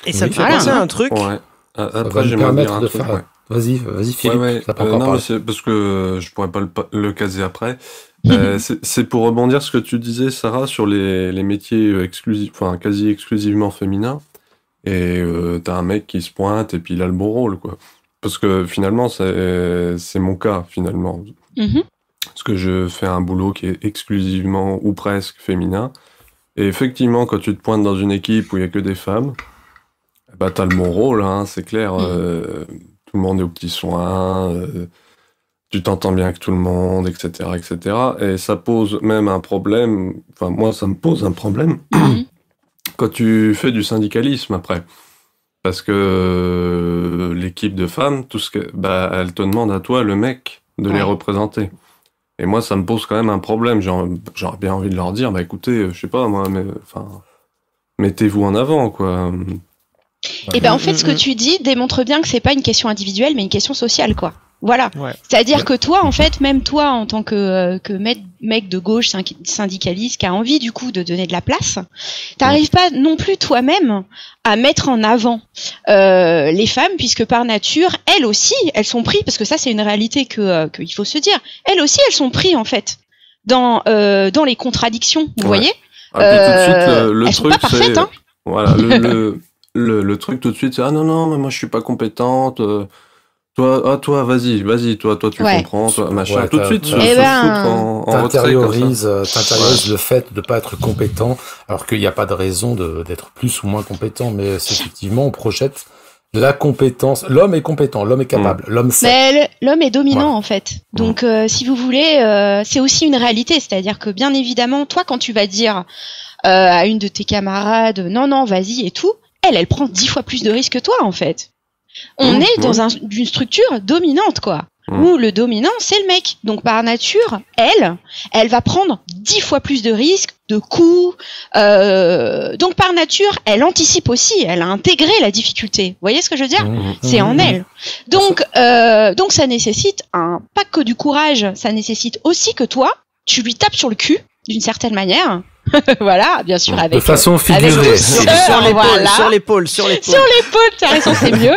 Et ça me fait Voilà. penser à un truc. Ouais. Ça va Après, nous j'aimerais dire permettre un de truc. faire. Ouais. Vas-y, Philippe. Ouais. T'as pas encore Non, mais parlé. c'est parce que je pourrais pas le caser après. C'est pour rebondir ce que tu disais, Sarah, sur les métiers exclusifs, enfin quasi exclusivement féminins. Et t'as un mec qui se pointe et puis il a le bon rôle, quoi. Parce que finalement, c'est mon cas, finalement. Mhm. Parce que je fais un boulot qui est exclusivement ou presque féminin. Et effectivement, quand tu te pointes dans une équipe où il y a que des femmes, bah t'as le bon rôle, hein, c'est clair. Tout le monde est aux petits soins, tu t'entends bien avec tout le monde, etc., etc. Et ça pose même un problème. Enfin, moi, ça me pose un problème quand tu fais du syndicalisme après. Parce que l'équipe de femmes, elle te demande à toi, le mec, de les représenter. Et moi, ça me pose quand même un problème. J'aurais bien envie de leur dire, bah écoutez, je sais pas, moi, mais enfin, mettez-vous en avant, quoi. Et ben en fait, ce que tu dis démontre bien que c'est pas une question individuelle, mais une question sociale, quoi. Voilà. Ouais. C'est-à-dire que toi, en fait, même toi, en tant que mec de gauche syndicaliste qui a envie du coup de donner de la place, t'arrives pas non plus toi-même à mettre en avant les femmes, puisque par nature, elles aussi, elles sont prises, parce que ça c'est une réalité qu'il faut se dire. Elles aussi, elles sont prises en fait dans les contradictions. Vous voyez. Ah, puis tout de suite, le elles truc, sont pas parfaites, hein. Voilà, le truc tout de suite, c'est ah non, mais moi je suis pas compétente. Toi, vas-y, toi, tu comprends, toi, machin. Ouais, tout de suite, se Eh foutre ben, en retrait comme ça. T'intériorises le fait de pas être compétent, alors qu'il n'y a pas de raison d'être plus ou moins compétent, mais c'est effectivement, on projette la compétence. L'homme est compétent, l'homme est capable, l'homme sait. Mais l'homme est dominant Ouais. en fait. Donc si vous voulez, c'est aussi une réalité. C'est-à-dire que bien évidemment, toi quand tu vas dire à une de tes camarades non, vas-y et tout, elle prend 10 fois plus de risques que toi en fait. On est dans une structure dominante, quoi. Où le dominant, c'est le mec. Donc, par nature, elle va prendre 10 fois plus de risques, de coups. Donc, par nature, elle anticipe aussi. Elle a intégré la difficulté. Vous voyez ce que je veux dire? C'est en elle. Donc, ça nécessite pas que du courage. Ça nécessite aussi que toi, tu lui tapes sur le cul, d'une certaine manière. Voilà, bien sûr, avec de façon figurée. avec Sur l'épaule. sur l'épaule, t'as raison, c'est mieux.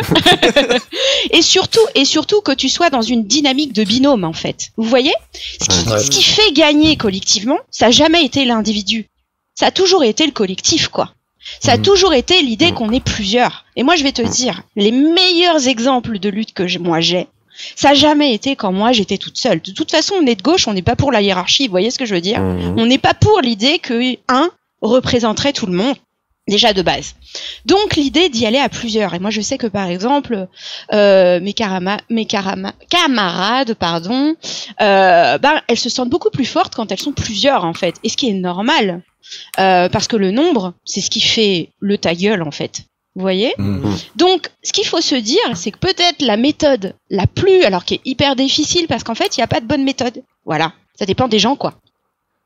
et surtout que tu sois dans une dynamique de binôme, en fait. Vous voyez? Ce qui fait gagner collectivement, ça n'a jamais été l'individu. Ça a toujours été le collectif, quoi. Ça a toujours été l'idée qu'on est plusieurs. Et moi, je vais te dire, les meilleurs exemples de lutte que moi j'ai, ça n'a jamais été quand moi j'étais toute seule. De toute façon, on est de gauche, on n'est pas pour la hiérarchie, vous voyez ce que je veux dire? On n'est pas pour l'idée que un représenterait tout le monde, déjà de base. Donc l'idée d'y aller à plusieurs. Et moi je sais que par exemple, mes camarades, elles se sentent beaucoup plus fortes quand elles sont plusieurs en fait. Et ce qui est normal, parce que le nombre, c'est ce qui fait le ta gueule en fait. Vous voyez? Donc, ce qu'il faut se dire, c'est que peut-être la méthode la plus, alors qui est hyper difficile, parce qu'en fait, il n'y a pas de bonne méthode. Voilà. Ça dépend des gens, quoi.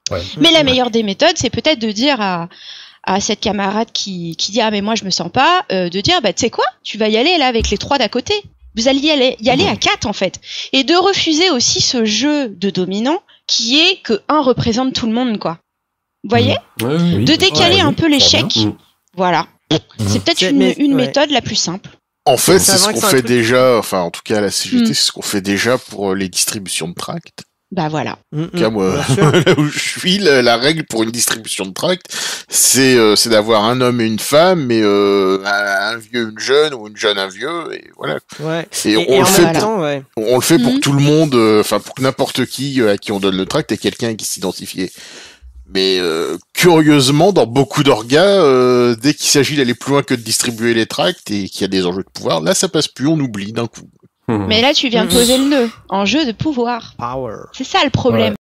Ouais. Mais la meilleure des méthodes, c'est peut-être de dire à cette camarade qui dit, ah, mais moi, je me sens pas, de dire, bah, tu sais quoi? Tu vas y aller, là, avec les 3 d'à côté. Vous allez y aller à 4, en fait. Et de refuser aussi ce jeu de dominant qui est que un représente tout le monde, quoi. Vous voyez? De décaler un peu l'échec. Voilà. C'est peut-être une méthode la plus simple. En fait, c'est ce qu'on fait déjà, enfin, en tout cas, à la CGT, c'est ce qu'on fait déjà pour les distributions de tracts. Bah voilà. En tout cas, moi, là où je suis, la règle pour une distribution de tracts, c'est d'avoir un homme et une femme, mais un vieux, une jeune, ou une jeune, un vieux, et voilà. Ouais. Et on le fait pour tout le monde, enfin, pour n'importe qui à qui on donne le tract, et quelqu'un qui s'identifiait. Mais curieusement, dans beaucoup d'orgas, dès qu'il s'agit d'aller plus loin que de distribuer les tracts et qu'il y a des enjeux de pouvoir, là ça passe plus, on oublie d'un coup. Mais là tu viens de poser le nœud, enjeu de pouvoir. Power. C'est ça le problème.